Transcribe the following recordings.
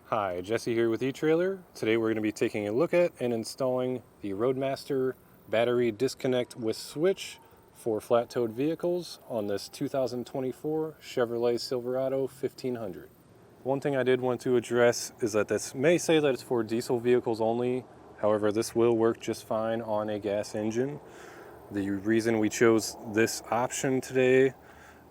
Hi, Jesse here with eTrailer. Today we're going to be taking a look at and installing the Roadmaster battery disconnect with switch for flat-towed vehicles on this 2024 Chevrolet Silverado 1500. One thing I did want to address is that this may say that it's for diesel vehicles only. However, this will work just fine on a gas engine. The reason we chose this option today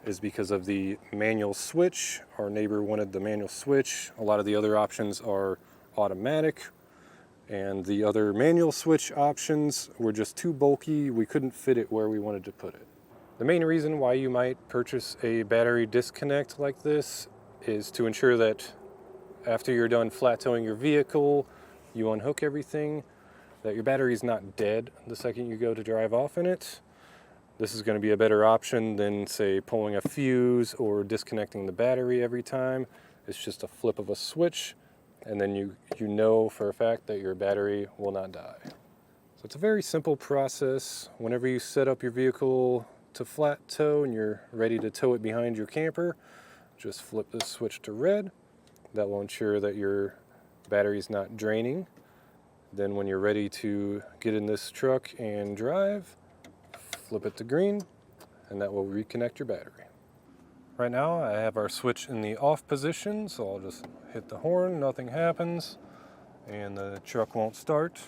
is because of the manual switch. Our neighbor wanted the manual switch. A lot of the other options are automatic, and the other manual switch options were just too bulky. We couldn't fit it where we wanted to put it. The main reason why you might purchase a battery disconnect like this is to ensure that after you're done flat towing your vehicle, you unhook everything, that your battery is not dead the second you go to drive off in it. This is going to be a better option than, say, pulling a fuse or disconnecting the battery every time. It's just a flip of a switch, and then you know for a fact that your battery will not die. So it's a very simple process. Whenever you set up your vehicle to flat tow and you're ready to tow it behind your camper, just flip this switch to red. That will ensure that your battery is not draining. Then when you're ready to get in this truck and drive, flip it to green, and that will reconnect your battery. Right now I have our switch in the off position, so I'll just hit the horn, nothing happens, and the truck won't start.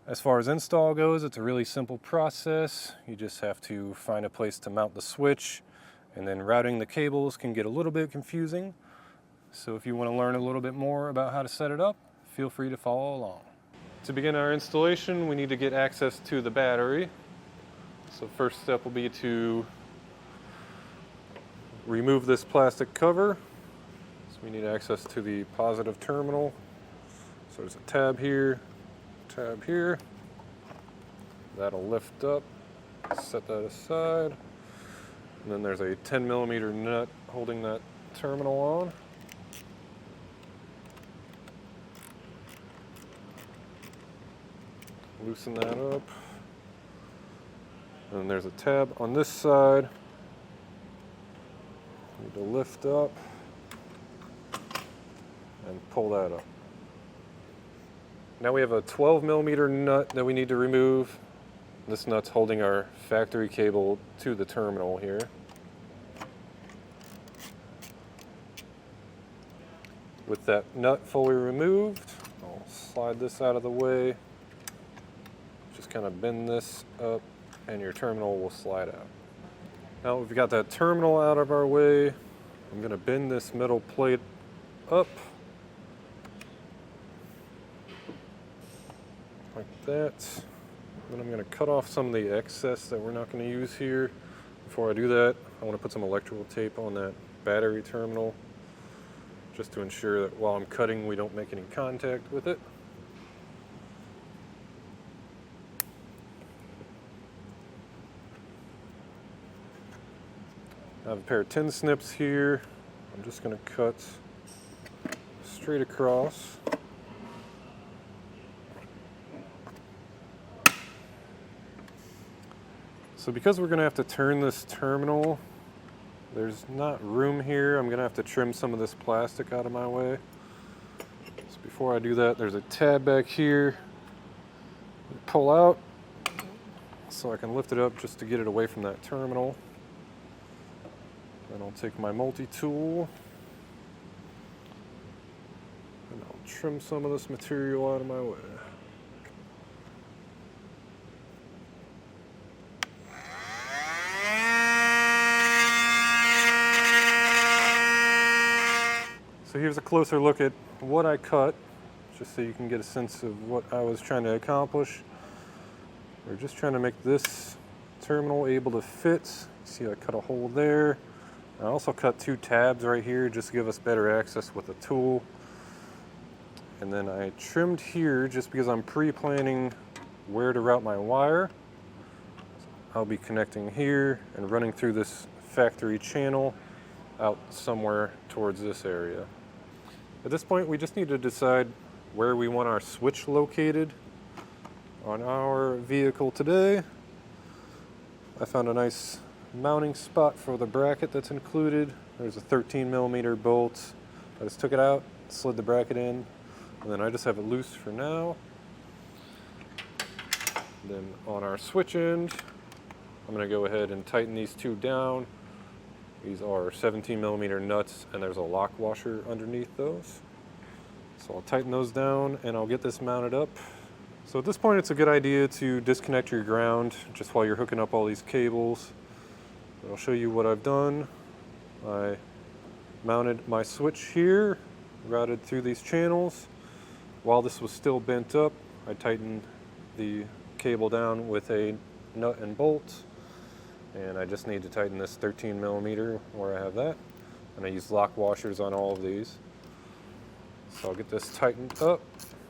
As far as install goes, it's a really simple process. You just have to find a place to mount the switch, and then routing the cables can get a little bit confusing. So if you want to learn a little bit more about how to set it up, feel free to follow along. To begin our installation, we need to get access to the battery. So first step will be to remove this plastic cover. So we need access to the positive terminal. So there's a tab here. That'll lift up, set that aside. And then there's a 10mm nut holding that terminal on. Loosen that up. And there's a tab on this side. Need to lift up and pull that up. Now we have a 12mm nut that we need to remove. This nut's holding our factory cable to the terminal here. With that nut fully removed, I'll slide this out of the way. Just kind of bend this up, and your terminal will slide out. Now we've got that terminal out of our way. I'm going to bend this metal plate up like that. Then I'm going to cut off some of the excess that we're not going to use here. Before I do that, I want to put some electrical tape on that battery terminal just to ensure that while I'm cutting we don't make any contact with it. I have a pair of tin snips here. I'm just going to cut straight across. So because we're going to have to turn this terminal, there's not room here. I'm going to have to trim some of this plastic out of my way. So before I do that, there's a tab back here. Pull out so I can lift it up just to get it away from that terminal. Then I'll take my multi-tool and I'll trim some of this material out of my way. So here's a closer look at what I cut, just so you can get a sense of what I was trying to accomplish. We're just trying to make this terminal able to fit. See, I cut a hole there. I also cut two tabs right here just to give us better access with the tool. And then I trimmed here just because I'm pre-planning where to route my wire. I'll be connecting here and running through this factory channel out somewhere towards this area. At this point, we just need to decide where we want our switch located on our vehicle today. I found a nice mounting spot for the bracket that's included. There's a 13mm bolt. I just took it out, slid the bracket in, and then I just have it loose for now. Then on our switch end, I'm going to go ahead and tighten these two down. These are 17mm nuts, and there's a lock washer underneath those. So I'll tighten those down and I'll get this mounted up. So at this point it's a good idea to disconnect your ground just while you're hooking up all these cables. But I'll show you what I've done. I mounted my switch here, routed through these channels. While this was still bent up, I tightened the cable down with a nut and bolt. And I just need to tighten this 13mm where I have that. And I use lock washers on all of these. So I'll get this tightened up,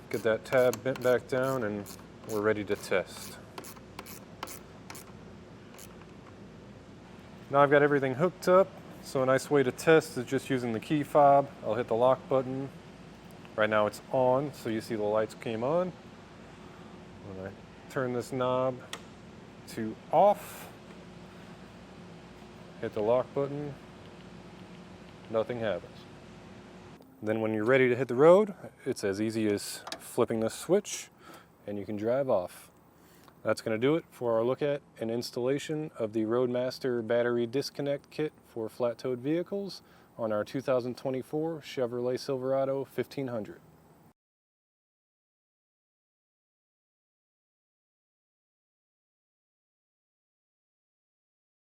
get that tab bent back down, and we're ready to test. Now I've got everything hooked up, so a nice way to test is just using the key fob. I'll hit the lock button. Right now it's on, so you see the lights came on. When I turn this knob to off, hit the lock button, nothing happens. Then when you're ready to hit the road, it's as easy as flipping this switch and you can drive off. That's going to do it for our look at and installation of the Roadmaster battery disconnect kit for flat-towed vehicles on our 2024 Chevrolet Silverado 1500.